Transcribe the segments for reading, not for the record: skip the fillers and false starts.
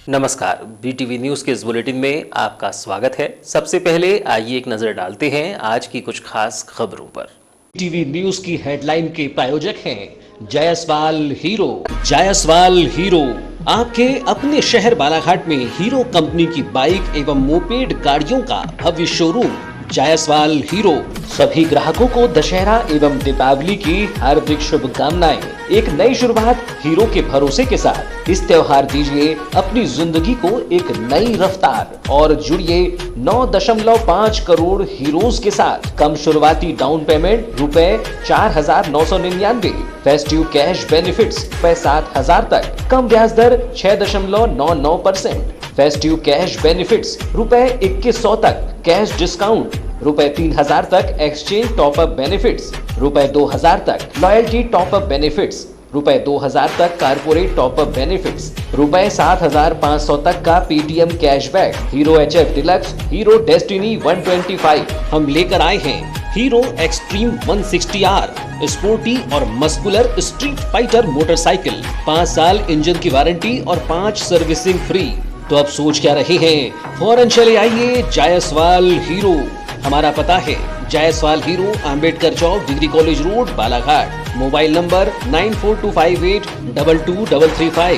नमस्कार, BTV news के इस बुलेटिन में आपका स्वागत है। सबसे पहले आइए एक नजर डालते हैं आज की कुछ खास खबरों पर। टीवी न्यूज की हेडलाइन के प्रायोजक हैं जायसवाल हीरो। जायसवाल हीरो आपके अपने शहर बालाघाट में हीरो कंपनी की बाइक एवं मोपेड गाड़ियों का भव्य शोरूम जायसवाल हीरो। सभी ग्राहकों को दशहरा एवं दीपावली की हार्दिक शुभकामनाएं। एक नई शुरुआत हीरो के भरोसे के साथ इस त्योहार दीजिए अपनी जिंदगी को एक नई रफ्तार और जुड़िए 9.5 करोड़ हीरोज के साथ। कम शुरुआती डाउन पेमेंट रुपए 4,999, फेस्टिव कैश बेनिफिट्स रुपए 7,000 तक, कम ब्याज दर 6.99%, फेस्टिव कैश बेनिफिट्स रुपए 2100 तक, कैश डिस्काउंट रुपए 3,000 तक, एक्सचेंज टॉपअप बेनिफिट्स रुपए 2,000 तक, लॉयल्टी टॉपअप बेनिफिट्स रुपए 2,000 तक, कारपोरेट टॉपअप बेनिफिट्स रुपए 7,500 तक का Paytm cashback. Hero HF deluxe, hero destiny 125 हम लेकर आए हैं हीरो एक्सट्रीम 160R स्पोर्टी और मस्कुलर स्ट्रीट फाइटर मोटरसाइकिल। 5 साल इंजन की वारंटी और 5 सर्विसिंग फ्री। तो अब सोच क्या रहे हैं, फौरन चले आइए जायसवाल हीरो। हमारा पता है Jaiswal Hero, Ambedkar Chowk, degree college road, Balaghat. Mobile number 9425822335।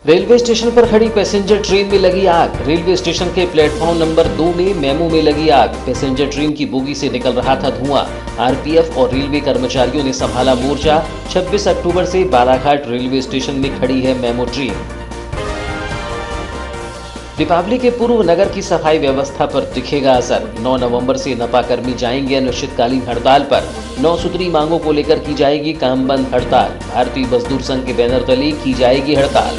Railway station पर खड़ी पैसेंजर ट्रेन में लगी आग। रेलवे स्टेशन के प्लेटफॉर्म नंबर 2 में मेमो में लगी आग। पैसेंजर ट्रेन की बोगी से निकल रहा था धुआं। आरपीएफ और रेलवे कर्मचारियों ने संभाला मोर्चा। 26 अक्टूबर से बालाघाट रेलवे स्टेशन में खड़ी है मेमो ट्रेन। दीपावली के पूर्व नगर की सफाई व्यवस्था पर दिखेगा असर। 9 नवंबर से नपा कर्मी जाएंगे अनिश्चितकालीन हड़ताल पर। 9 सूत्री मांगों को लेकर की जाएगी काम बंद हड़ताल। भारतीय मजदूर संघ के बैनर तले की जाएगी हड़ताल।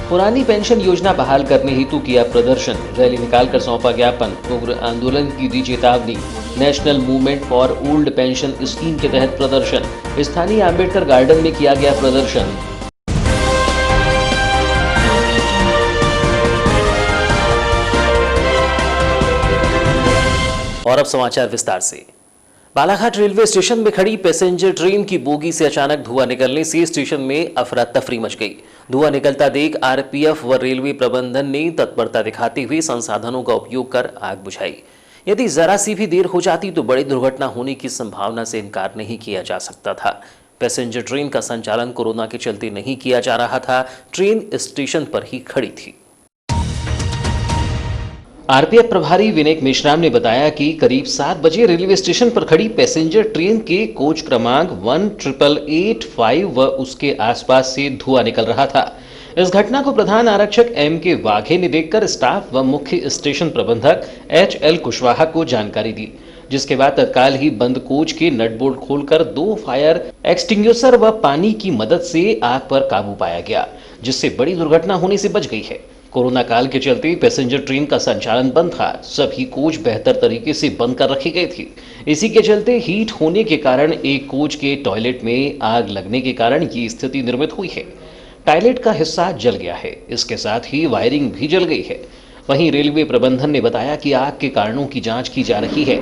पुरानी पेंशन योजना बहाल करने हेतु किया प्रदर्शन। रैली निकालकर सौंपा ज्ञापन। उग्र आंदोलन की दी चेतावनी। National movement for old pension scheme के तहत प्रदर्शन। स्थानीय अंबेडकर गार्डन में किया गया प्रदर्शन। और अब समाचार विस्तार से। बालाघाट रेलवे स्टेशन में खड़ी पैसेंजर ट्रेन की बोगी से अचानक धुआं निकलने से स्टेशन में अफरा तफरी मच गई। धुआं निकलता देख आरपीएफ व रेलवे प्रबंधन ने तत्परता दिखाते हुए संसाधनों का उपयोग कर आग बुझाई। यदि जरा सी भी देर हो जाती तो बड़ी दुर्घटना होने की संभावना से इनकार नहीं किया जा सकता था। पैसेंजर ट्रेन का संचालन कोरोना के चलते नहीं किया जा रहा था। ट्रेन स्टेशन पर ही खड़ी थी। आरपीएफ प्रभारी विनेक मेश्राम ने बताया कि करीब 7 बजे रेलवे स्टेशन पर खड़ी पैसेंजर ट्रेन के कोच क्रमांक 18885 व उसके आसपास से धुआं निकल रहा था। इस घटना को प्रधान आरक्षक M.K. वाघे ने देखकर स्टाफ व मुख्य स्टेशन प्रबंधक H.L. कुशवाहा को जानकारी दी, जिसके बाद तत्काल ही बंद कोच के नट बोल्ट खोलकर 2 फायर एक्सटिंग्विशर व पानी की मदद से आग पर काबू पाया गया, जिससे बड़ी दुर्घटना होने से बच गई है। कोरोना काल के चलते पैसेंजर ट्रेन का संचालन बंद था। सभी कोच बेहतर तरीके से बंद कर रखी गई थी। इसी के चलते हीट होने के कारण एक कोच के टॉयलेट में आग लगने के कारण ये स्थिति निर्मित हुई है। टॉयलेट का हिस्सा जल गया है, इसके साथ ही वायरिंग भी जल गई है। वहीं रेलवे प्रबंधन ने बताया कि आग के कारणों की जांच की जा रही है।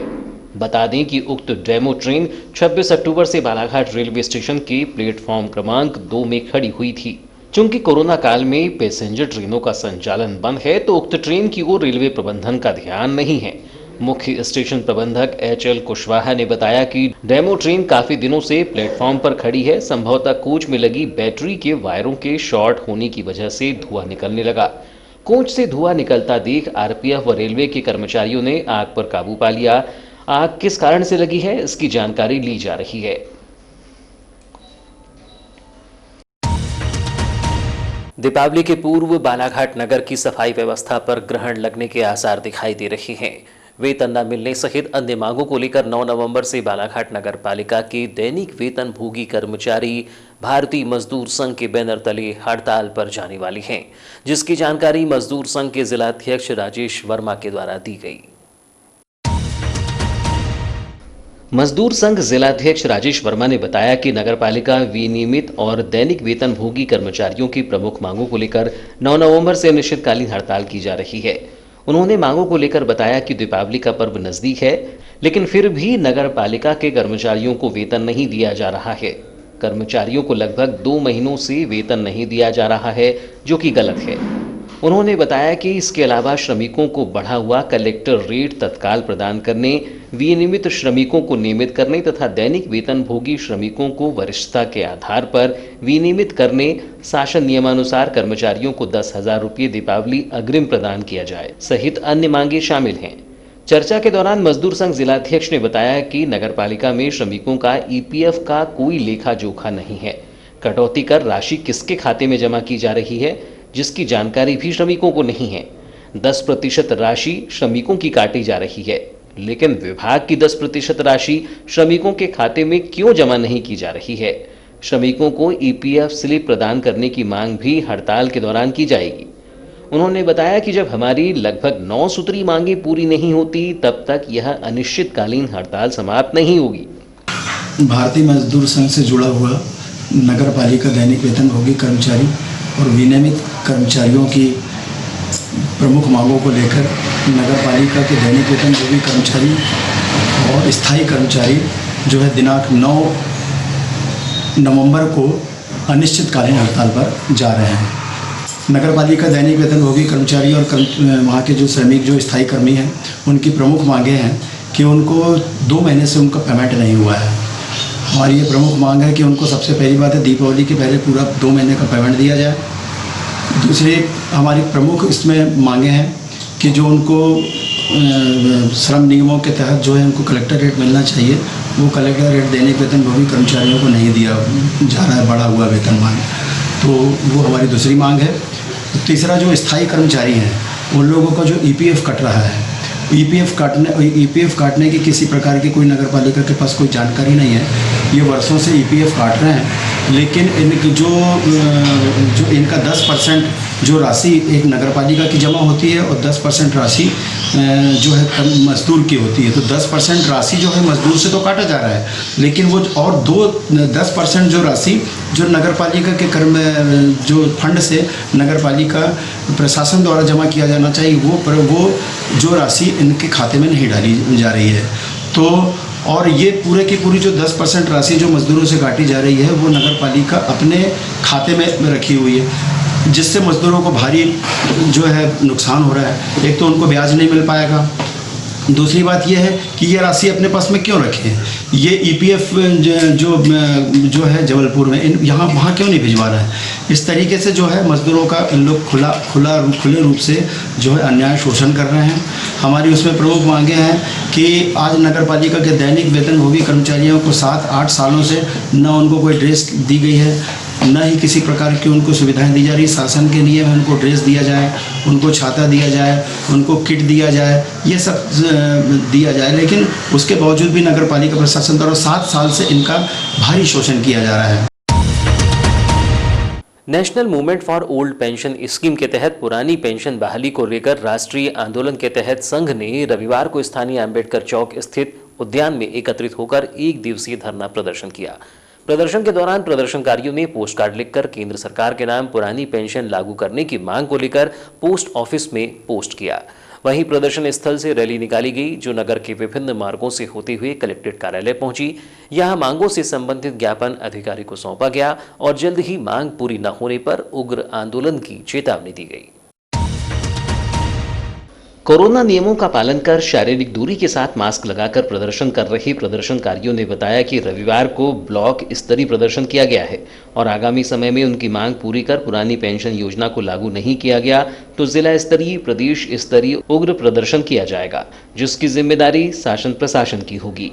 बता दें कि उक्त डेमो ट्रेन 26 अक्टूबर से बालाघाट रेलवे स्टेशन के प्लेटफॉर्म क्रमांक 2 में खड़ी हुई थी। चूंकि कोरोना काल में पैसेंजर ट्रेनों का संचालन बंद है तो उक्त ट्रेन की ओर रेलवे प्रबंधन का ध्यान नहीं है। मुख्य स्टेशन प्रबंधक H.L. कुशवाहा ने बताया कि डेमो ट्रेन काफी दिनों से प्लेटफॉर्म पर खड़ी है। संभवतः कोच में लगी बैटरी के वायरों के शॉर्ट होने की वजह से धुआं निकलने लगा। कोच से धुआं निकलता देख आरपीएफ व रेलवे के कर्मचारियों ने आग पर काबू पा लिया। आग किस कारण से लगी है, इसकी जानकारी ली जा रही है। दीपावली के पूर्व बालाघाट नगर की सफाई व्यवस्था पर ग्रहण लगने के आसार दिखाई दे रहे हैं। वेतन न मिलने सहित अन्य मांगों को लेकर 9 नवंबर से बालाघाट नगर पालिका के दैनिक वेतन भोगी कर्मचारी भारतीय मजदूर संघ के बैनर तले हड़ताल पर जाने वाली हैं, जिसकी जानकारी मजदूर संघ के जिलाध्यक्ष राजेश वर्मा के द्वारा दी गई। मजदूर संघ जिलाध्यक्ष राजेश वर्मा ने बताया कि नगरपालिका विनियमित और दैनिक वेतन भोगी कर्मचारियों की प्रमुख मांगों को लेकर 9 नवंबर से अनिश्चितकालीन हड़ताल की जा रही है। उन्होंने मांगों को लेकर बताया कि दीपावली का पर्व नजदीक है, लेकिन फिर भी नगर पालिका के कर्मचारियों को वेतन नहीं दिया जा रहा है। कर्मचारियों को लगभग 2 महीनों से वेतन नहीं दिया जा रहा है, जो कि गलत है। उन्होंने बताया कि इसके अलावा श्रमिकों को बढ़ा हुआ कलेक्टर रेट तत्काल प्रदान करने, विनियमित श्रमिकों को नियमित करने तथा दैनिक वेतनभोगी श्रमिकों को वरिष्ठता के आधार पर विनियमित करने, शासन नियमानुसार कर्मचारियों को 10,000 रुपये दीपावली अग्रिम प्रदान किया जाए सहित अन्य मांगे शामिल हैं। चर्चा के दौरान मजदूर संघ जिलाध्यक्ष ने बताया कि नगरपालिका में श्रमिकों का ईपीएफ का कोई लेखा जोखा नहीं है। कटौती कर राशि किसके खाते में जमा की जा रही है, जिसकी जानकारी भी श्रमिकों को नहीं है। 10% राशि श्रमिकों की काटी जा रही है, लेकिन विभाग की 10% राशि श्रमिकों के खाते में क्यों जमा नहीं की जा रही है। श्रमिकों को ईपीएफ स्लिप प्रदान करने की मांग भी हड़ताल के दौरान की जाएगी। उन्होंने बताया कि जब हमारी लगभग 9 सूत्री मांगें पूरी नहीं होती, तब तक यह अनिश्चितकालीन हड़ताल समाप्त नहीं होगी। भारतीय मजदूर संघ से जुड़ा हुआ नगर पालिका दैनिक वेतनभोगी कर्मचारी और विनियमित कर्मचारियों की प्रमुख मांगों को लेकर नगर पालिका के दैनिक वेतनभोगी कर्मचारी और स्थायी कर्मचारी जो है दिनांक 9 नवंबर को अनिश्चितकालीन हड़ताल पर जा रहे हैं। नगर पालिका दैनिक वेतनभोगी कर्मचारी और वहाँ के जो श्रमिक जो स्थायी कर्मी हैं, उनकी प्रमुख मांगें हैं कि उनको 2 महीने से उनका पेमेंट नहीं हुआ है। हमारी ये प्रमुख मांग है कि उनको सबसे पहली बात है दीपावली के पहले पूरा 2 महीने का पेमेंट दिया जाए। दूसरी हमारी प्रमुख इसमें मांगे हैं कि जो उनको श्रम नियमों के तहत जो है उनको कलेक्टर रेट मिलना चाहिए, वो कलेक्टर रेट दैनिक वेतनभोगी कर्मचारियों को नहीं दिया जा रहा है, बढ़ा हुआ वेतनमान, तो वो हमारी दूसरी मांग है। तीसरा जो स्थायी कर्मचारी हैं उन लोगों का जो ईपीएफ कट रहा है, ईपीएफ काटने की किसी प्रकार की कोई नगर पालिका के पास कोई जानकारी नहीं है। ये वर्षों से ईपीएफ काट रहे हैं, लेकिन इनकी जो इनका 10% जो राशि एक नगर पालिका की जमा होती है और 10% राशि जो है मजदूर की होती है, तो 10% राशि जो है मजदूर से तो काटा जा रहा है, लेकिन वो और 10% जो राशि जो नगर पालिका के जो फंड से नगर पालिका प्रशासन द्वारा जमा किया जाना चाहिए, वो जो राशि इनके खाते में नहीं डाली जा रही है। तो और ये पूरे की पूरी जो 10% राशि जो मजदूरों से काटी जा रही है, वो नगर पालिका अपने खाते में रखी हुई है, जिससे मजदूरों को भारी जो है नुकसान हो रहा है। एक तो उनको ब्याज नहीं मिल पाएगा, दूसरी बात यह है कि ये राशि अपने पास में क्यों रखें, ये ईपीएफ जो है जबलपुर में यहाँ वहाँ क्यों नहीं भिजवा रहा है। इस तरीके से जो है मजदूरों का इन लोग खुले रूप से जो है अन्याय शोषण कर रहे हैं। हमारी उसमें प्रमुख मांगे हैं कि आज नगर पालिका के दैनिक वेतनभोगी कर्मचारियों को 7-8 सालों से न उनको कोई ड्रेस दी गई है, न ही किसी प्रकार की उनको सुविधाएं दी जा रही। शासन के नियम है उनको ड्रेस दिया जाए, उनको छाता दिया जाए, उनको किट दिया जाए, ये सब दिया जाए, लेकिन उसके बावजूद भी नगर पालिका प्रशासन द्वारा 7 साल से इनका भारी शोषण किया जा रहा है। National movement for old pension scheme के तहत पुरानी पेंशन बहाली को लेकर राष्ट्रीय आंदोलन के तहत संघ ने रविवार को स्थानीय अंबेडकर चौक स्थित उद्यान में एकत्रित होकर 1 दिवसीय धरना प्रदर्शन किया। प्रदर्शन के दौरान प्रदर्शनकारियों ने पोस्ट कार्ड लिखकर केंद्र सरकार के नाम पुरानी पेंशन लागू करने की मांग को लेकर पोस्ट ऑफिस में पोस्ट किया। वहीं प्रदर्शन स्थल से रैली निकाली गई, जो नगर के विभिन्न मार्गों से होते हुए कलेक्ट्रेट कार्यालय पहुंची। यहां मांगों से संबंधित ज्ञापन अधिकारी को सौंपा गया और जल्द ही मांग पूरी न होने पर उग्र आंदोलन की चेतावनी दी गई। कोरोना नियमों का पालन कर शारीरिक दूरी के साथ मास्क लगाकर प्रदर्शन कर रहे प्रदर्शनकारियों ने बताया कि रविवार को ब्लॉक स्तरीय प्रदर्शन किया गया है और आगामी समय में उनकी मांग पूरी कर पुरानी पेंशन योजना को लागू नहीं किया गया तो जिला स्तरीय, प्रदेश स्तरीय उग्र प्रदर्शन किया जाएगा, जिसकी जिम्मेदारी शासन प्रशासन की होगी।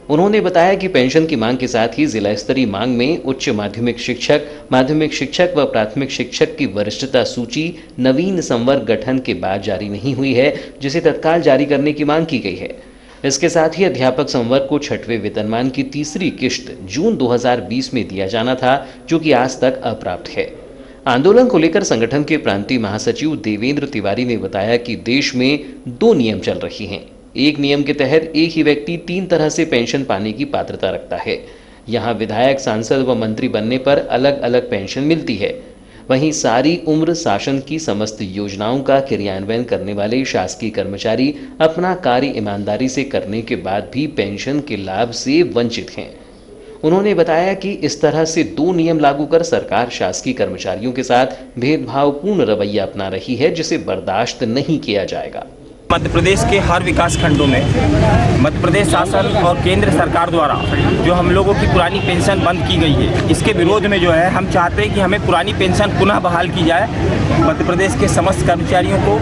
उन्होंने बताया कि पेंशन की मांग के साथ ही जिला स्तरीय मांग में उच्च माध्यमिक शिक्षक व प्राथमिक शिक्षक की वरिष्ठता सूची नवीन संवर्ग गठन के बाद जारी नहीं हुई है, जिसे तत्काल जारी करने की मांग की गई है। इसके साथ ही अध्यापक संवर्ग को 6वें वेतनमान की तीसरी किश्त जून 2020 में दिया जाना था, जो कि आज तक अप्राप्त है। आंदोलन को लेकर संगठन के प्रांतीय महासचिव देवेंद्र तिवारी ने बताया कि देश में 2 नियम चल रही हैं। एक नियम के तहत एक ही व्यक्ति 3 तरह से पेंशन पाने की पात्रता रखता है। यहाँ विधायक, सांसद व मंत्री बनने पर अलग अलग पेंशन मिलती है। वहीं सारी उम्र शासन की समस्त योजनाओं का क्रियान्वयन करने वाले शासकीय कर्मचारी अपना कार्य ईमानदारी से करने के बाद भी पेंशन के लाभ से वंचित हैं। उन्होंने बताया कि इस तरह से 2 नियम लागू कर सरकार शासकीय कर्मचारियों के साथ भेदभावपूर्ण रवैया अपना रही है, जिसे बर्दाश्त नहीं किया जाएगा। मध्य प्रदेश के हर विकास खंडों में मध्य प्रदेश शासन और केंद्र सरकार द्वारा जो हम लोगों की पुरानी पेंशन बंद की गई है, इसके विरोध में जो है हम चाहते हैं कि हमें पुरानी पेंशन पुनः बहाल की जाए। मध्य प्रदेश के समस्त कर्मचारियों को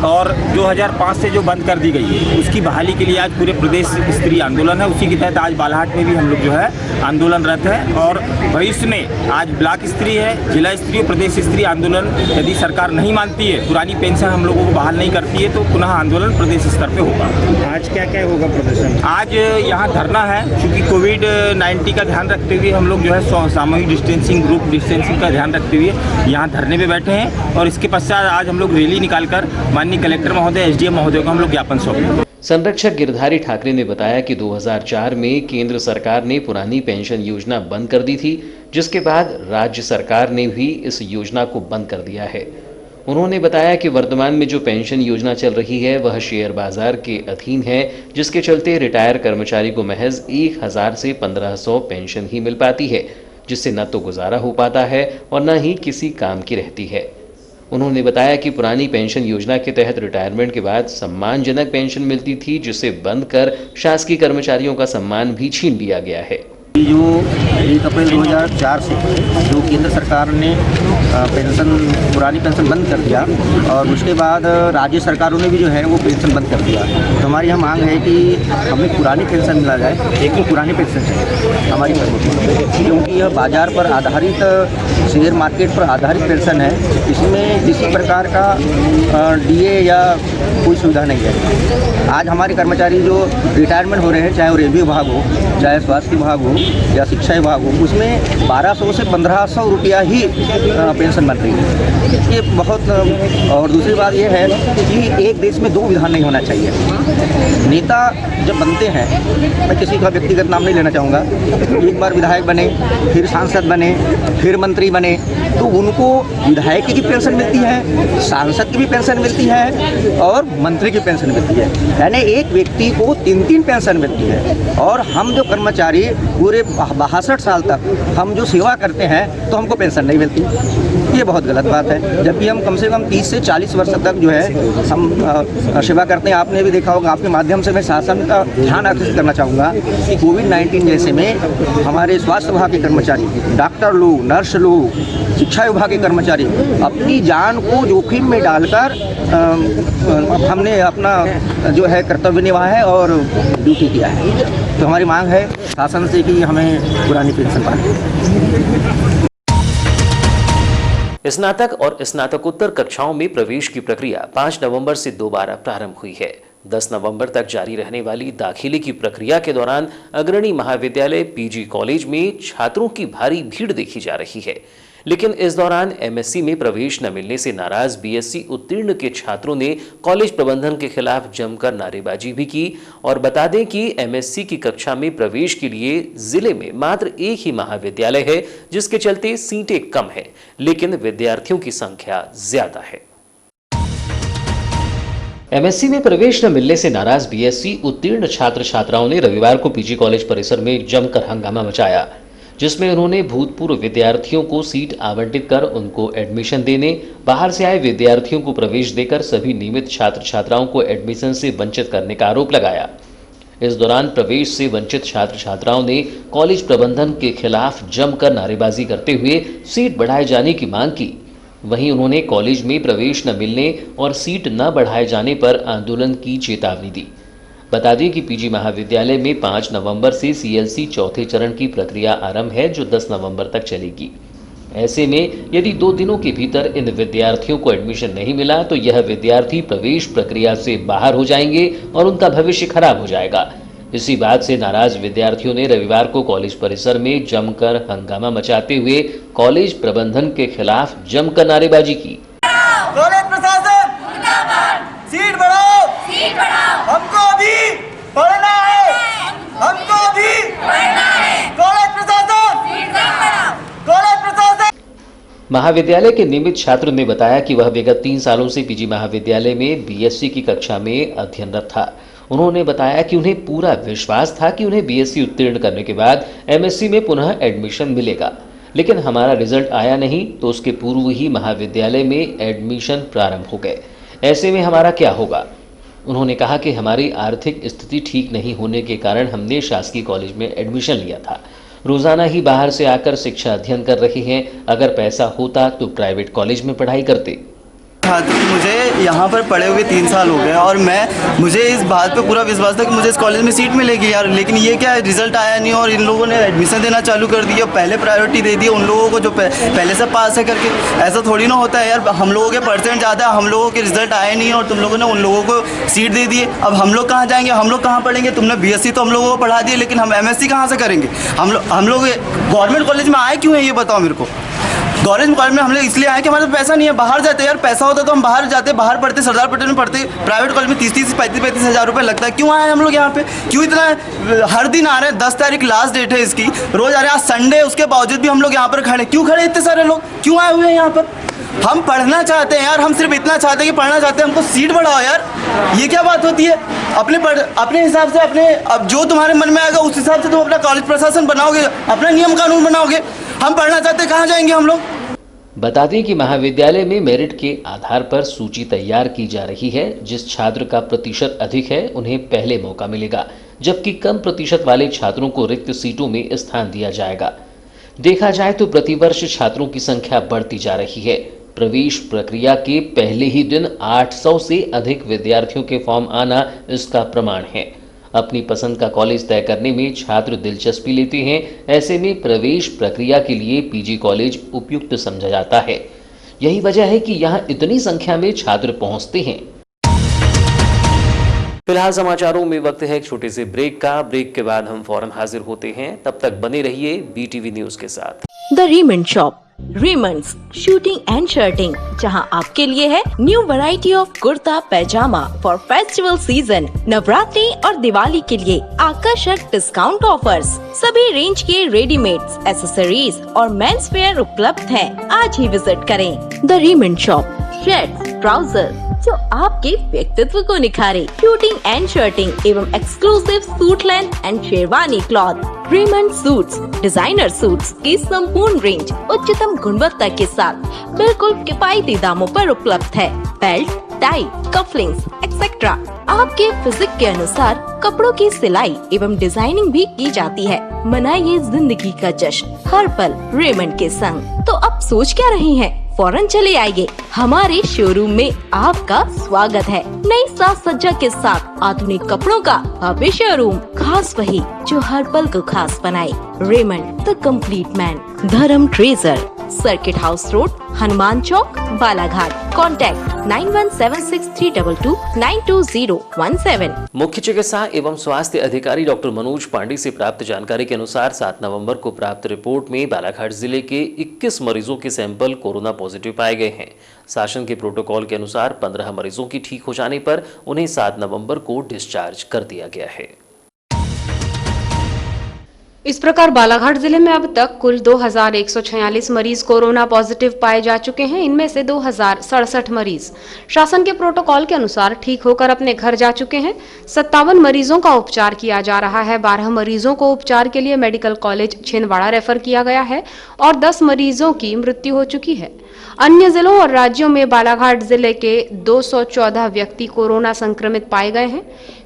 और 2005 से जो बंद कर दी गई है उसकी बहाली के लिए आज पूरे प्रदेश स्तरीय आंदोलन है। उसी के तहत आज बालाहाट में भी हम लोग जो है आंदोलनरत है और भविष्य में आज ब्लॉक स्तरीय है, जिला स्तरीय, प्रदेश स्तरीय आंदोलन यदि सरकार नहीं मानती है, पुरानी पेंशन हम लोगों को बहाल नहीं करती है, तो पुनः आंदोलन प्रदेश स्तर पे होगा। आज क्या क्या होगा प्रदर्शन? आज यहाँ धरना है, क्योंकि कोविड-19 का ध्यान रखते हुए हम लोग जो है सामूहिक डिस्टेंसिंग, ग्रुप डिस्टेंसिंग का ध्यान रखते हुए यहाँ धरने पे बैठे हैं और इसके पश्चात आज हम लोग रैली निकालकर माननीय कलेक्टर महोदय, एसडीएम महोदय को हम लोग ज्ञापन सौंपे। संरक्षक गिरधारी ठाकरे ने बताया कि 2004 में केंद्र सरकार ने पुरानी पेंशन योजना बंद कर दी थी, जिसके बाद राज्य सरकार ने भी इस योजना को बंद कर दिया है। उन्होंने बताया कि वर्तमान में जो पेंशन योजना चल रही है वह शेयर बाजार के अधीन है, जिसके चलते रिटायर कर्मचारी को महज 1000 से 1500 पेंशन ही मिल पाती है, जिससे न तो गुजारा हो पाता है और न ही किसी काम की रहती है। उन्होंने बताया कि पुरानी पेंशन योजना के तहत रिटायरमेंट के बाद सम्मानजनक पेंशन मिलती थी, जिसे बंद कर शासकीय कर्मचारियों का सम्मान भी छीन लिया गया है। जो 1 अप्रैल 2004 से जो केंद्र सरकार ने पुरानी पेंशन बंद कर दिया और उसके बाद राज्य सरकारों ने भी जो है वो पेंशन बंद कर दिया, तो हमारी यह मांग है कि हमें पुरानी पेंशन मिला जाए, लेकिन पुरानी पेंशन चाहिए हमारी प्रमुख, क्योंकि यह बाज़ार पर आधारित, शेयर मार्केट पर आधारित पेंशन है। इसमें किसी प्रकार का डीए या कोई सुविधा नहीं है। आज हमारे कर्मचारी जो रिटायरमेंट हो रहे हैं, चाहे वो रेलवे विभाग हो, चाहे स्वास्थ्य विभाग हो या शिक्षा विभाग हो, उसमें 1200 से 1500 रुपया ही पेंशन बन रही है। ये बहुत, और दूसरी बात ये है कि एक देश में 2 विधान नहीं होना चाहिए। नेता जब बनते हैं, मैं किसी का व्यक्तिगत नाम नहीं लेना चाहूँगा, एक बार विधायक बने, फिर सांसद बने, फिर मंत्री बने, तो उनको विधायक की पेंशन मिलती है, सांसद की भी पेंशन मिलती है और मंत्री की पेंशन मिलती है, यानी एक व्यक्ति को 3-3 पेंशन मिलती है। और हम जो कर्मचारी पूरे 62 साल तक हम जो सेवा करते हैं तो हमको पेंशन नहीं मिलती, ये बहुत गलत बात है। जबकि हम कम से कम 30 से 40 वर्ष तक जो है हम सेवा करते हैं। आपने भी देखा होगा, आपके माध्यम से मैं शासन का ध्यान आकर्षित करना चाहूँगा कि कोविड-19 जैसे में हमारे स्वास्थ्य विभाग के कर्मचारी, डॉक्टर लोग, नर्स लोग, शिक्षा विभाग के कर्मचारी अपनी जान को जोखिम में डालकर हमने अपना जो है कर्तव्य निभाया है और ड्यूटी किया है। तो हमारी मांग है शासन से कि हमें पुरानी पेंशन पाए। स्नातक और स्नातकोत्तर कक्षाओं में प्रवेश की प्रक्रिया 5 नवंबर से दोबारा प्रारंभ हुई है। 10 नवंबर तक जारी रहने वाली दाखिले की प्रक्रिया के दौरान अग्रणी महाविद्यालय, पीजी कॉलेज में छात्रों की भारी भीड़ देखी जा रही है। लेकिन इस दौरान एमएससी में प्रवेश न मिलने से नाराज बीएससी उत्तीर्ण के छात्रों ने कॉलेज प्रबंधन के खिलाफ जमकर नारेबाजी भी की। और बता दें कि एमएससी की कक्षा में प्रवेश के लिए जिले में मात्र एक ही महाविद्यालय है, जिसके चलते सीटें कम है, लेकिन विद्यार्थियों की संख्या ज्यादा है। एमएससी में प्रवेश न मिलने से नाराज बीएससी उत्तीर्ण छात्र छात्राओं ने रविवार को पीजी कॉलेज परिसर में जमकर हंगामा मचाया, जिसमें उन्होंने भूतपूर्व विद्यार्थियों को सीट आवंटित कर उनको एडमिशन देने, बाहर से आए विद्यार्थियों को प्रवेश देकर सभी नियमित छात्र छात्राओं को एडमिशन से वंचित करने का आरोप लगाया। इस दौरान प्रवेश से वंचित छात्र छात्राओं ने कॉलेज प्रबंधन के खिलाफ जमकर नारेबाजी करते हुए सीट बढ़ाए जाने की मांग की। वहीं उन्होंने कॉलेज में प्रवेश न मिलने और सीट न बढ़ाए जाने पर आंदोलन की चेतावनी दी। बता दें कि पीजी महाविद्यालय में 5 नवंबर से सीएलसी चौथे चरण की प्रक्रिया आरंभ है, जो 10 नवंबर तक चलेगी। ऐसे में यदि 2 दिनों के भीतर इन विद्यार्थियों को एडमिशन नहीं मिला तो यह विद्यार्थी प्रवेश प्रक्रिया से बाहर हो जाएंगे और उनका भविष्य खराब हो जाएगा। इसी बात से नाराज विद्यार्थियों ने रविवार को कॉलेज परिसर में जमकर हंगामा मचाते हुए कॉलेज प्रबंधन के खिलाफ जमकर नारेबाजी की। कॉलेज प्रशासन मुर्दाबाद, सीट बढ़ाओ, हमको अभी पढ़ना है, कॉलेज प्रशासन, कॉलेज प्रशासन। महाविद्यालय के नियमित छात्र ने बताया कि वह विगत 3 सालों से पीजी महाविद्यालय में बीएससी की कक्षा में अध्ययनरत था। उन्होंने बताया कि उन्हें पूरा विश्वास था कि उन्हें बीएससी उत्तीर्ण करने के बाद एमएससी में पुनः एडमिशन मिलेगा, लेकिन हमारा रिजल्ट आया नहीं तो उसके पूर्व ही महाविद्यालय में एडमिशन प्रारंभ हो गए। ऐसे में हमारा क्या होगा? उन्होंने कहा कि हमारी आर्थिक स्थिति ठीक नहीं होने के कारण हमने शासकीय कॉलेज में एडमिशन लिया था। रोजाना ही बाहर से आकर शिक्षा अध्ययन कर रहे हैं। अगर पैसा होता तो प्राइवेट कॉलेज में पढ़ाई करते। मुझे यहाँ पर पढ़े हुए 3 साल हो गए और मुझे इस बात पे पूरा विश्वास था कि मुझे इस कॉलेज में सीट मिलेगी यार, लेकिन ये क्या है, रिजल्ट आया नहीं और इन लोगों ने एडमिशन देना चालू कर दिया। पहले प्रायोरिटी दे दी उन लोगों को जो पहले से पास है करके। ऐसा थोड़ी ना होता है यार, हम लोगों के परसेंट ज़्यादा, हम लोगों के रिजल्ट आए नहीं और तुम लोगों ने उन लोगों को सीट दे दी। अब हम लोग कहाँ जाएंगे, हम लोग कहाँ पढ़ेंगे? तुमने बीएससी तो हम लोगों को पढ़ा दिए, लेकिन हम एमएससी कहाँ से करेंगे? हम लोग गवर्नमेंट कॉलेज में आए क्यों हैं, ये बताओ मेरे को। गवर्नमेंट कॉलेज में हम लोग इसलिए आए कि हमारे पास पैसा नहीं है, बाहर जाते यार। पैसा होता तो हम बाहर जाते, बाहर पढ़ते, सरदार पटेल में पढ़ते। प्राइवेट कॉलेज में 30-30, 35-35 हज़ार रुपये लगता है। क्यों आए हम लोग यहाँ पे? क्यों इतना हर दिन आ रहे हैं? 10 तारीख लास्ट डेट है इसकी, रोज आ रहे हैं। आज संडे, उसके बावजूद भी हम लोग यहाँ पर खड़े। क्यों खड़े इतने सारे लोग? क्यों आए हुए हैं यहाँ पर? हम पढ़ना चाहते हैं यार, हम सिर्फ इतना चाहते हैं कि पढ़ना चाहते हैं, हमको सीट बढ़ाओ यार। ये क्या बात होती है? अपने हिसाब से, अब जो तुम्हारे मन में आएगा उस हिसाब से तुम अपना कॉलेज प्रशासन बनाओगे, अपना नियम कानून बनाओगे। हम पढ़ना चाहते हैं, कहाँ जाएंगे हम लोग? बता दें कि महाविद्यालय में मेरिट के आधार पर सूची तैयार की जा रही है। जिस छात्र का प्रतिशत अधिक है उन्हें पहले मौका मिलेगा, जबकि कम प्रतिशत वाले छात्रों को रिक्त सीटों में स्थान दिया जाएगा। देखा जाए तो प्रतिवर्ष छात्रों की संख्या बढ़ती जा रही है। प्रवेश प्रक्रिया के पहले ही दिन 800 से अधिक विद्यार्थियों के फॉर्म आना इसका प्रमाण है। अपनी पसंद का कॉलेज तय करने में छात्र दिलचस्पी लेते हैं। ऐसे में प्रवेश प्रक्रिया के लिए पीजी कॉलेज उपयुक्त समझा जाता है। यही वजह है कि यहाँ इतनी संख्या में छात्र पहुँचते हैं। फिलहाल समाचारों में वक्त है एक छोटे से ब्रेक का। ब्रेक के बाद हम फौरन हाजिर होते हैं। तब तक बने रहिए बीटीवी न्यूज के साथ। The Raymond shop, Raymond's shooting and shirting, जहां आपके लिए है new variety of kurta pyjama for festival season. Navratri और दिवाली के लिए आकर्षक डिस्काउंट ऑफर्स। सभी रेंज के रेडीमेड्स, एक्सेसरीज और मेंस वेयर उपलब्ध हैं। आज ही विजिट करें the Raymond shop. Shirts, trouser जो आपके व्यक्तित्व को निखारे, शूटिंग एंड शर्टिंग एवं exclusive suit length and sherwani cloth. Raymond suits, designer suits की संपूर्ण रेंज उच्चतम गुणवत्ता के साथ बिल्कुल किफायती दामों पर उपलब्ध है। बेल्ट, टाई, कफलिंग्स एक्सेट्रा आपके फिजिक के अनुसार कपड़ों की सिलाई एवं डिजाइनिंग भी की जाती है। मनाइए जिंदगी का जश्न हर पल रेमंड के संग। तो अब सोच क्या रहे हैं? फौरन चले आइए, हमारे शोरूम में आपका स्वागत है। नई साज सज्जा के साथ आधुनिक कपड़ों का भव्य शोरूम, खास वही जो हर पल को खास बनाए। Raymond the complete man, Dharam Treasure, circuit house road, Hanuman Chowk, Balaghat. Contact 9176229217। मुख्य चिकित्सा एवं स्वास्थ्य अधिकारी डॉक्टर मनोज पांडे से प्राप्त जानकारी के अनुसार 7 नवंबर को प्राप्त रिपोर्ट में बालाघाट जिले के 21 मरीजों के सैंपल कोरोना पॉजिटिव पाए गए हैं। शासन के प्रोटोकॉल के अनुसार 15 मरीजों की ठीक हो जाने पर उन्हें 7 नवंबर को डिस्चार्ज कर दिया गया है। इस प्रकार बालाघाट जिले में अब तक कुल 2146 मरीज कोरोना पॉजिटिव पाए जा चुके हैं। इनमें से 2067 मरीज शासन के प्रोटोकॉल के अनुसार ठीक होकर अपने घर जा चुके हैं। 57 मरीजों का उपचार किया जा रहा है। 12 मरीजों को उपचार के लिए मेडिकल कॉलेज छिंदवाड़ा रेफर किया गया है और 10 मरीजों की मृत्यु हो चुकी है। अन्य जिलों और राज्यों में बालाघाट जिले के 214 व्यक्ति कोरोना संक्रमित पाए गए हैं।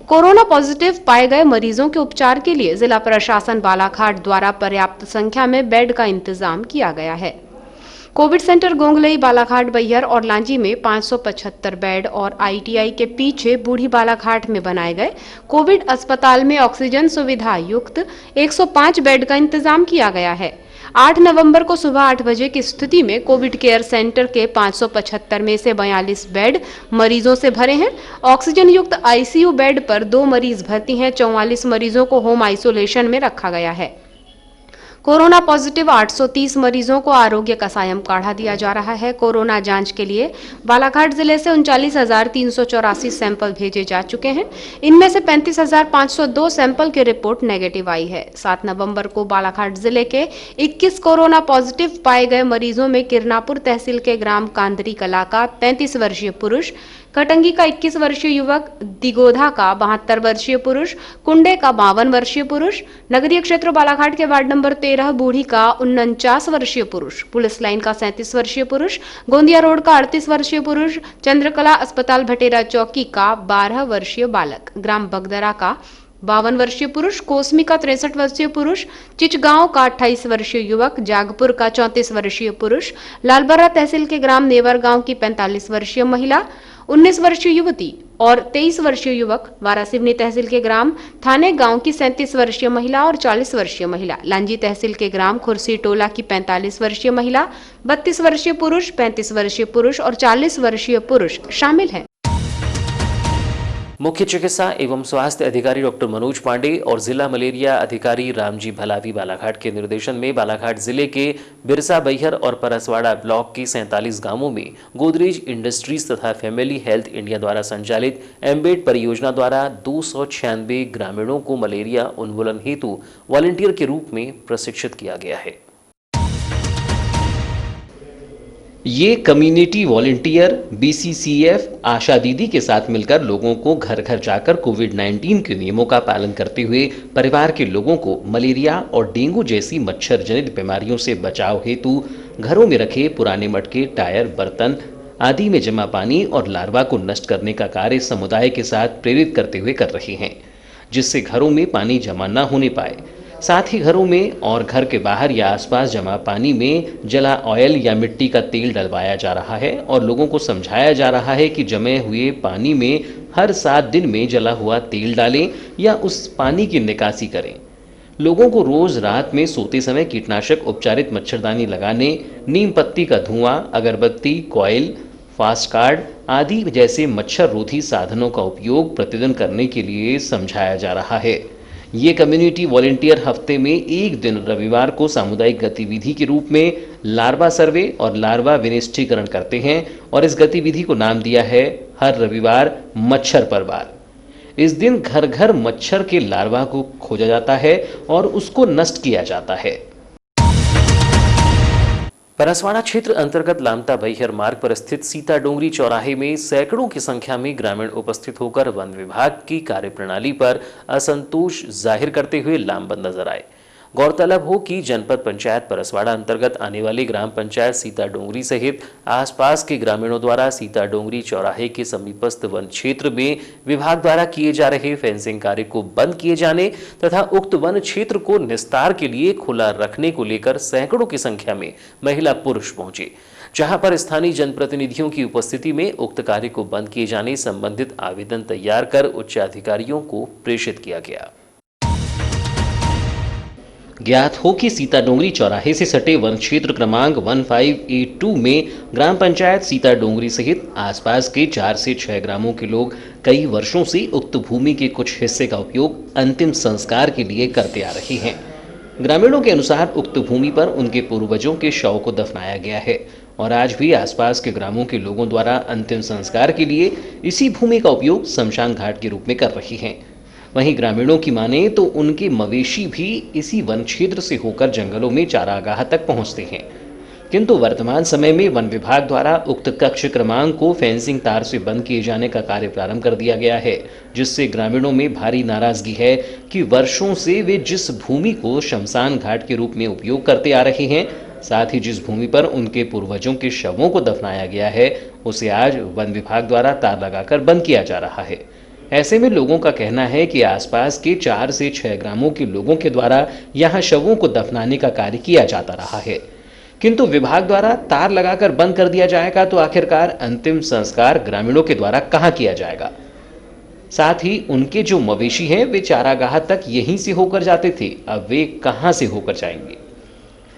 कोरोना पॉजिटिव पाए गए मरीजों के उपचार के लिए जिला प्रशासन बालाघाट द्वारा पर्याप्त संख्या में बेड का इंतजाम किया गया है। कोविड सेंटर गोंगलई, बालाघाट, बैहर और लांजी में 575 बेड और आईटीआई के पीछे बूढ़ी बालाघाट में बनाए गए कोविड अस्पताल में ऑक्सीजन सुविधा युक्त 105 बेड का इंतजाम किया गया है। 8 नवंबर को सुबह 8 बजे की स्थिति में कोविड केयर सेंटर के 575 में से 42 बेड मरीजों से भरे हैं। ऑक्सीजन युक्त आईसीयू बेड पर 2 मरीज भर्ती हैं। 44 मरीजों को होम आइसोलेशन में रखा गया है। कोरोना पॉजिटिव 830 मरीजों को आरोग्य का सायं काढ़ा दिया जा रहा है। कोरोना जांच के लिए बालाघाट जिले से 39,384 सैंपल भेजे जा चुके हैं। इनमें से 35,502 सैंपल की रिपोर्ट नेगेटिव आई है। 7 नवंबर को बालाघाट जिले के 21 कोरोना पॉजिटिव पाए गए मरीजों में किरनापुर तहसील के ग्राम कांदरी कला का 35 वर्षीय पुरुष, कटंगी का 21 वर्षीय युवक, दिगोधा का 72 वर्षीय पुरुष, कुंडे का 52 वर्षीय पुरुष, नगरीय क्षेत्र बालाघाट के वार्ड नंबर 13 बूढ़ी का 49 वर्षीय पुरुष, पुलिस लाइन का 37 वर्षीय पुरुष, गोंदिया रोड का 38 वर्षीय पुरुष, चंद्रकला अस्पताल भटेरा चौकी का 12 वर्षीय बालक, ग्राम बगदरा का 52 वर्षीय पुरुष, कोसमी का 63 वर्षीय पुरुष, चिचगांव का 28 वर्षीय युवक, जागपुर का 34 वर्षीय पुरुष, लालबर्रा तहसील के ग्राम नेवर गांव की 45 वर्षीय महिला, 19 वर्षीय युवती और 23 वर्षीय युवक, वारासिवनी तहसील के ग्राम थाने गांव की 37 वर्षीय महिला और 40 वर्षीय महिला, लांजी तहसील के ग्राम खुर्सी टोला की 45 वर्षीय महिला, 32 वर्षीय पुरुष, 35 वर्षीय पुरुष और 40 वर्षीय पुरुष शामिल हैं। मुख्य चिकित्सा एवं स्वास्थ्य अधिकारी डॉक्टर मनोज पांडे और जिला मलेरिया अधिकारी रामजी भलावी बालाघाट के निर्देशन में बालाघाट जिले के बिरसा बैहर और परसवाड़ा ब्लॉक के 47 गांवों में गोदरेज इंडस्ट्रीज तथा फैमिली हेल्थ इंडिया द्वारा संचालित एम्बेड परियोजना द्वारा 296 ग्रामीणों को मलेरिया उन्मूलन हेतु वॉलंटियर के रूप में प्रशिक्षित किया गया है। ये कम्युनिटी वॉलंटियर बीसीसीएफ आशा दीदी के साथ मिलकर लोगों को घर घर जाकर कोविड-19 के नियमों का पालन करते हुए परिवार के लोगों को मलेरिया और डेंगू जैसी मच्छर जनित बीमारियों से बचाव हेतु घरों में रखे पुराने मटके, टायर, बर्तन आदि में जमा पानी और लार्वा को नष्ट करने का कार्य समुदाय के साथ प्रेरित करते हुए कर रहे हैं, जिससे घरों में पानी जमा न होने पाए। साथ ही घरों में और घर के बाहर या आसपास जमा पानी में जला ऑयल या मिट्टी का तेल डलवाया जा रहा है और लोगों को समझाया जा रहा है कि जमे हुए पानी में हर 7 दिन में जला हुआ तेल डालें या उस पानी की निकासी करें। लोगों को रोज रात में सोते समय कीटनाशक उपचारित मच्छरदानी लगाने, नीम पत्ती का धुआं, अगरबत्ती, कॉइल, फास्ट कार्ड आदि जैसे मच्छर रोधी साधनों का उपयोग प्रतिदिन करने के लिए समझाया जा रहा है। ये कम्युनिटी वॉलंटियर हफ्ते में एक दिन रविवार को सामुदायिक गतिविधि के रूप में लार्वा सर्वे और लार्वा विनिष्ठीकरण करते हैं और इस गतिविधि को नाम दिया है हर रविवार मच्छर पर वार। इस दिन घर घर मच्छर के लार्वा को खोजा जाता है और उसको नष्ट किया जाता है। परसवाड़ा क्षेत्र अंतर्गत लामता बैहर मार्ग पर स्थित सीता डोंगरी चौराहे में सैकड़ों की संख्या में ग्रामीण उपस्थित होकर वन विभाग की कार्यप्रणाली पर असंतोष जाहिर करते हुए लामबंद नजर आए। गौरतलब हो कि जनपद पंचायत परसवाड़ा अंतर्गत आने वाली ग्राम पंचायत सीता डोंगरी सहित आसपास के ग्रामीणों द्वारा सीता डोंगरी चौराहे के समीपस्थ वन क्षेत्र में विभाग द्वारा किए जा रहे फेंसिंग कार्य को बंद किए जाने तथा उक्त वन क्षेत्र को निस्तार के लिए खुला रखने को लेकर सैकड़ों की संख्या में महिला पुरुष पहुंचे, जहां पर स्थानीय जनप्रतिनिधियों की उपस्थिति में उक्त कार्य को बंद किए जाने संबंधित आवेदन तैयार कर उच्च अधिकारियों को प्रेषित किया गया। ज्ञात हो कि सीता डोंगरी चौराहे से सटे वन क्षेत्र क्रमांक 1582 में ग्राम पंचायत सीता डोंगरी सहित आसपास के 4 से 6 ग्रामों के लोग कई वर्षों से उक्त भूमि के कुछ हिस्से का उपयोग अंतिम संस्कार के लिए करते आ रहे हैं। ग्रामीणों के अनुसार उक्त भूमि पर उनके पूर्वजों के शव को दफनाया गया है और आज भी आसपास के ग्रामों के लोगों द्वारा अंतिम संस्कार के लिए इसी भूमि का उपयोग शमशान घाट के रूप में कर रहे हैं। वहीं ग्रामीणों की माने तो उनके मवेशी भी इसी वन क्षेत्र से होकर जंगलों में चारागाह तक पहुंचते हैं, किंतु वर्तमान समय में वन विभाग द्वारा उक्त कक्ष क्रमांक को फेंसिंग तार से बंद किए जाने का कार्य प्रारंभ कर दिया गया है, जिससे ग्रामीणों में भारी नाराजगी है कि वर्षों से वे जिस भूमि को शमशान घाट के रूप में उपयोग करते आ रहे हैं, साथ ही जिस भूमि पर उनके पूर्वजों के शवों को दफनाया गया है, उसे आज वन विभाग द्वारा तार लगाकर बंद किया जा रहा है। ऐसे में लोगों का कहना है कि आसपास के 4 से 6 ग्रामों के लोगों के द्वारा यहां शवों को दफनाने का कार्य किया जाता रहा है, किंतु विभाग द्वारा तार लगाकर बंद कर दिया जाएगा तो आखिरकार अंतिम संस्कार ग्रामीणों के द्वारा कहां किया जाएगा। साथ ही उनके जो मवेशी हैं वे चारागाह तक यहीं से होकर जाते थे, अब वे कहां से होकर जाएंगे।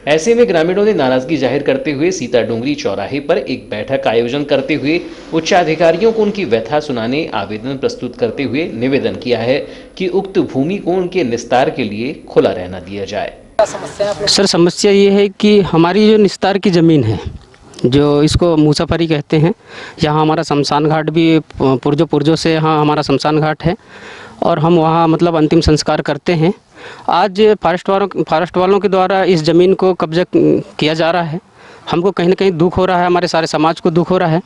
ऐसे में ग्रामीणों ने नाराजगी जाहिर करते हुए सीता डोंगरी चौराहे पर एक बैठक का आयोजन करते हुए उच्चाधिकारियों को उनकी व्यथा सुनाने आवेदन प्रस्तुत करते हुए निवेदन किया है कि उक्त भूमि को उनके निस्तार के लिए खुला रहना दिया जाए। सर समस्या ये है कि हमारी जो निस्तार की ज़मीन है, जो इसको मूसाफरी कहते हैं, यहाँ हमारा शमशान घाट भी पुरजों से यहाँ हमारा शमशान घाट है और हम वहाँ मतलब अंतिम संस्कार करते हैं। आज फॉरेस्ट वालों के द्वारा इस ज़मीन को कब्जा किया जा रहा है। हमको कहीं ना कहीं दुख हो रहा है, हमारे सारे समाज को दुख हो रहा है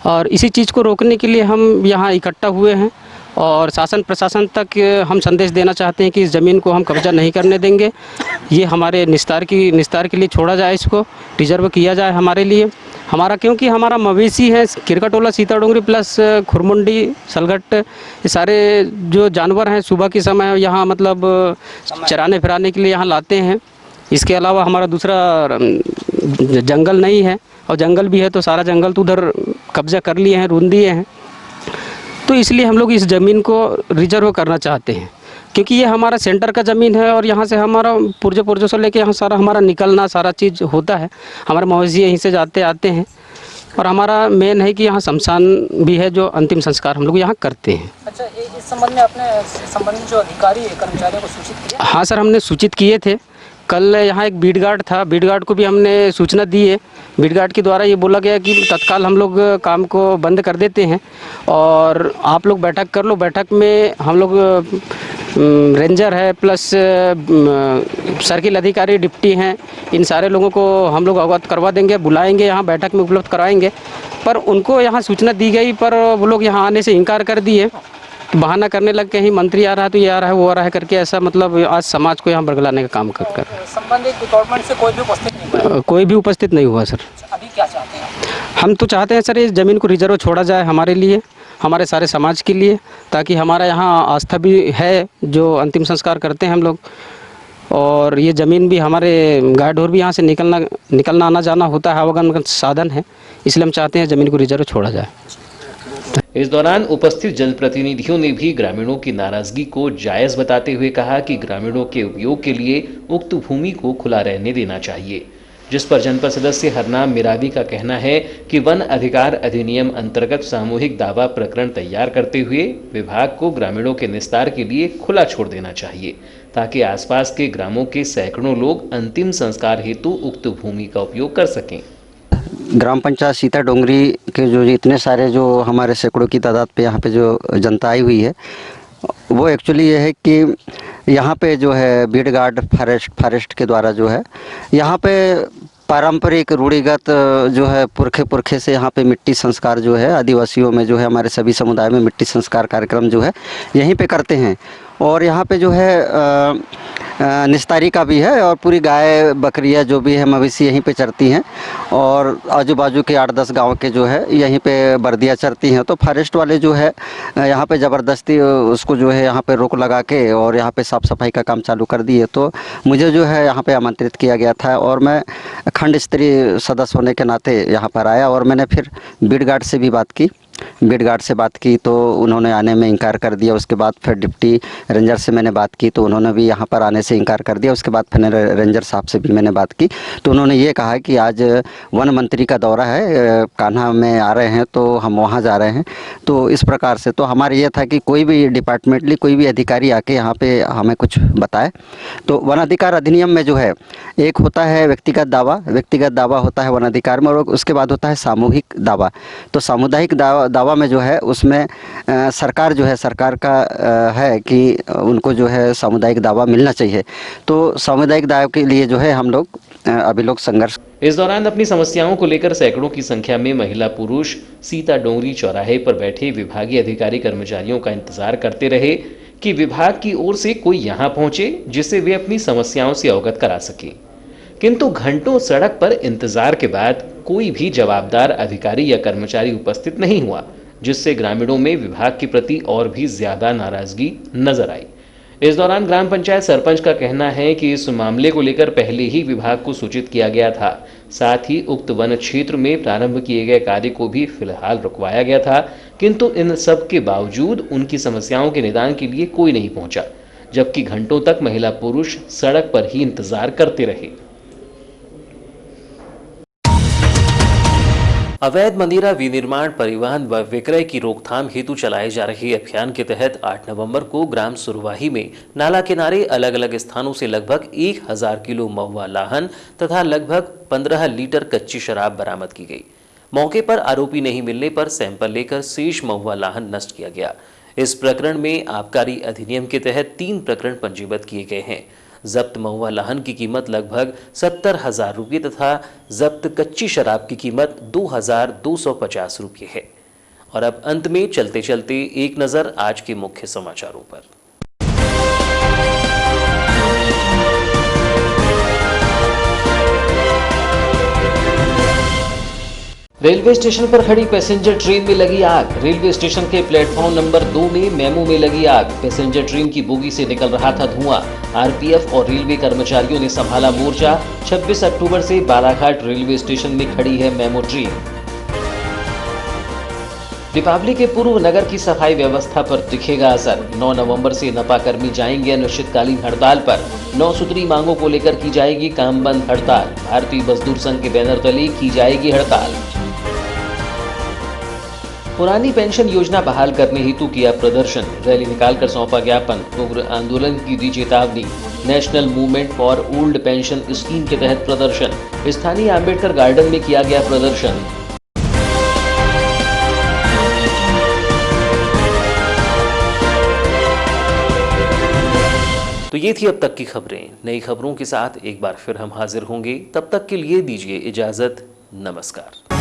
और इसी चीज़ को रोकने के लिए हम यहाँ इकट्ठा हुए हैं और शासन प्रशासन तक हम संदेश देना चाहते हैं कि इस ज़मीन को हम कब्जा नहीं करने देंगे। ये हमारे निस्तार के लिए छोड़ा जाए, इसको रिजर्व किया जाए हमारे लिए। क्योंकि हमारा मवेशी है, किरकाटोला, सीता डोंगरी प्लस खुरमुंडी, सलगट, ये सारे जो जानवर हैं सुबह के समय यहाँ मतलब चराने फिराने के लिए यहाँ लाते हैं। इसके अलावा हमारा दूसरा जंगल नहीं है और जंगल भी है तो सारा जंगल तो उधर कब्जा कर लिए हैं, रूंध दिए हैं। तो इसलिए हम लोग इस ज़मीन को रिजर्व करना चाहते हैं क्योंकि ये हमारा सेंटर का ज़मीन है और यहाँ से हमारा पुरजों से लेके यहाँ सारा हमारा निकलना सारा चीज़ होता है। हमारे मवेशी यहीं से जाते आते हैं और हमारा मेन है कि यहाँ शमशान भी है जो अंतिम संस्कार हम लोग यहाँ करते हैं। अच्छा, इस संबंध में आपने संबंधित जो अधिकारी है कर्मचारियों को सूचित किया? हाँ सर, हमने सूचित किए थे। कल यहाँ एक बीट गार्ड था, बीट गार्ड को भी हमने सूचना दी है। बीट गार्ड के द्वारा ये बोला गया कि तत्काल हम लोग काम को बंद कर देते हैं और आप लोग बैठक कर लो। बैठक में हम लोग रेंजर है प्लस सर्किल अधिकारी डिप्टी हैं, इन सारे लोगों को हम लोग अवगत करवा देंगे, बुलाएंगे, यहाँ बैठक में उपलब्ध कराएंगे। पर उनको यहाँ सूचना दी गई पर वो लोग यहाँ आने से इनकार कर दिए। बहाना करने लग के ही मंत्री आ रहा है तो ये आ रहा है वो आ रहा है करके ऐसा मतलब आज समाज को यहाँ बरगलाने का काम कर संबंधित डिपार्टमेंट से कोई भी उपस्थित नहीं हुआ? कोई भी उपस्थित नहीं हुआ सर। अभी क्या चाहते हैं? हम तो चाहते हैं सर इस ज़मीन को रिजर्व छोड़ा जाए हमारे लिए, हमारे सारे समाज के लिए, ताकि हमारा यहाँ आस्था भी है जो अंतिम संस्कार करते हैं हम लोग और ये ज़मीन भी हमारे गाय ढोर भी यहाँ से निकलना आना जाना होता है, आवागमन का साधन है, इसलिए हम चाहते हैं ज़मीन को रिजर्व छोड़ा जाए। इस दौरान उपस्थित जनप्रतिनिधियों ने भी ग्रामीणों की नाराजगी को जायज बताते हुए कहा कि ग्रामीणों के उपयोग के लिए उक्त भूमि को खुला रहने देना चाहिए, जिस पर जनपद सदस्य हरनाम मिरावी का कहना है कि वन अधिकार अधिनियम अंतर्गत सामूहिक दावा प्रकरण तैयार करते हुए विभाग को ग्रामीणों के निस्तार के लिए खुला छोड़ देना चाहिए ताकि आसपास के ग्रामों के सैकड़ों लोग अंतिम संस्कार हेतु उक्त भूमि का उपयोग कर सकें। ग्राम पंचायत सीता डोंगरी के जो इतने सारे जो हमारे सैकड़ों की तादाद पे यहाँ पे जो जनता आई हुई है वो एक्चुअली ये है कि यहाँ पे जो है बीट गार्ड फॉरेस्ट के द्वारा जो है यहाँ पे पारंपरिक रूढ़िगत जो है पुरखे से यहाँ पे मिट्टी संस्कार जो है आदिवासियों में जो है हमारे सभी समुदाय में मिट्टी संस्कार कार्यक्रम जो है यहीं पे करते हैं और यहाँ पे जो है निस्तारी का भी है और पूरी गाय बकरियाँ जो भी है मवेशी यहीं पे चरती हैं और आजू बाजू के 8-10 गांव के जो है यहीं पे बर्दियाँ चरती हैं। तो फॉरेस्ट वाले जो है यहाँ पे ज़बरदस्ती उसको जो है यहाँ पे रोक लगा के और यहाँ पे साफ़ सफाई का काम चालू कर दिए। तो मुझे जो है यहाँ पे आमंत्रित किया गया था और मैं खंड स्तरीय सदस्य होने के नाते यहाँ पर आया और मैंने फिर बीट गार्ड से भी बात की तो उन्होंने आने में इनकार कर दिया। उसके बाद फिर डिप्टी रेंजर से मैंने बात की तो उन्होंने भी यहाँ पर आने से इनकार कर दिया। उसके बाद फिर रेंजर साहब से भी मैंने बात की तो उन्होंने ये कहा कि आज वन मंत्री का दौरा है, कान्हा में आ रहे हैं तो हम वहाँ जा रहे हैं। तो इस प्रकार से तो हमारा ये था कि कोई भी डिपार्टमेंटली कोई भी अधिकारी आके यहाँ पे हमें कुछ बताए। तो वन अधिकार अधिनियम में जो है एक होता है व्यक्तिगत दावा होता है वन अधिकार में और उसके बाद होता है सामूहिक दावा। तो सामुदायिक दावा में जो है उसमें सरकार जो है सरकार का है कि उनको जो है सामुदायिक दावा मिलना चाहिए। तो सामुदायिक दावा के लिए जो है हम लोग अभी लोग संघर्ष। इस दौरान अपनी समस्याओं को लेकर सैकड़ों की संख्या में महिला पुरुष सीता डोंगरी चौराहे पर बैठे विभागीय अधिकारी कर्मचारियों का इंतजार करते रहे कि विभाग की ओर से कोई यहाँ पहुंचे जिससे वे अपनी समस्याओं से अवगत करा सके। किंतु घंटों सड़क पर इंतजार के बाद कोई भी जवाबदार अधिकारी या कर्मचारी उपस्थित नहीं हुआ, जिससे ग्रामीणों में विभाग के प्रति और भी ज्यादा नाराजगी नजर आई। इस दौरान ग्राम पंचायत सरपंच का कहना है कि इस मामले को लेकर पहले ही विभाग को सूचित किया गया था, साथ ही उक्त वन क्षेत्र में प्रारंभ किए गए कार्य को भी फिलहाल रुकवाया गया था, किंतु इन सब के बावजूद उनकी समस्याओं के निदान के लिए कोई नहीं पहुंचा, जबकि घंटों तक महिला पुरुष सड़क पर ही इंतजार करते रहे। अवैध मदिरा विनिर्माण, परिवहन व विक्रय की रोकथाम हेतु चलाए जा रहे अभियान के तहत 8 नवंबर को ग्राम सुरवाही में नाला किनारे अलग अलग स्थानों से लगभग 1000 किलो महुआ लाहन तथा लगभग 15 लीटर कच्ची शराब बरामद की गई। मौके पर आरोपी नहीं मिलने पर सैंपल लेकर शेष महुआ लाहन नष्ट किया गया। इस प्रकरण में आबकारी अधिनियम के तहत 3 प्रकरण पंजीबद्ध किए गए हैं। जब्त महुआ लाहन की कीमत लगभग 70,000 रुपये तथा जब्त कच्ची शराब की कीमत 2,250 रुपये है। और अब अंत में चलते चलते एक नजर आज के मुख्य समाचारों पर। रेलवे स्टेशन पर खड़ी पैसेंजर ट्रेन में लगी आग। रेलवे स्टेशन के प्लेटफॉर्म नंबर 2 में मेमो में लगी आग। पैसेंजर ट्रेन की बोगी से निकल रहा था धुआं। आरपीएफ और रेलवे कर्मचारियों ने संभाला मोर्चा। 26 अक्टूबर से बालाघाट रेलवे स्टेशन में खड़ी है मेमो ट्रेन। दीपावली के पूर्व नगर की सफाई व्यवस्था पर दिखेगा असर। 9 नवंबर से नपा कर्मी जाएंगे अनिश्चितकालीन हड़ताल पर। 9 सूत्री मांगों को लेकर की जाएगी काम बंद हड़ताल। भारतीय मजदूर संघ के बैनर तले की जाएगी हड़ताल। पुरानी पेंशन योजना बहाल करने हेतु किया प्रदर्शन। रैली निकालकर सौंपा ज्ञापन। उग्र आंदोलन की दी चेतावनी। National movement for old pension scheme के तहत प्रदर्शन। स्थानीय अंबेडकर गार्डन में किया गया प्रदर्शन। तो ये थी अब तक की खबरें। नई खबरों के साथ एक बार फिर हम हाजिर होंगे। तब तक के लिए दीजिए इजाजत। नमस्कार।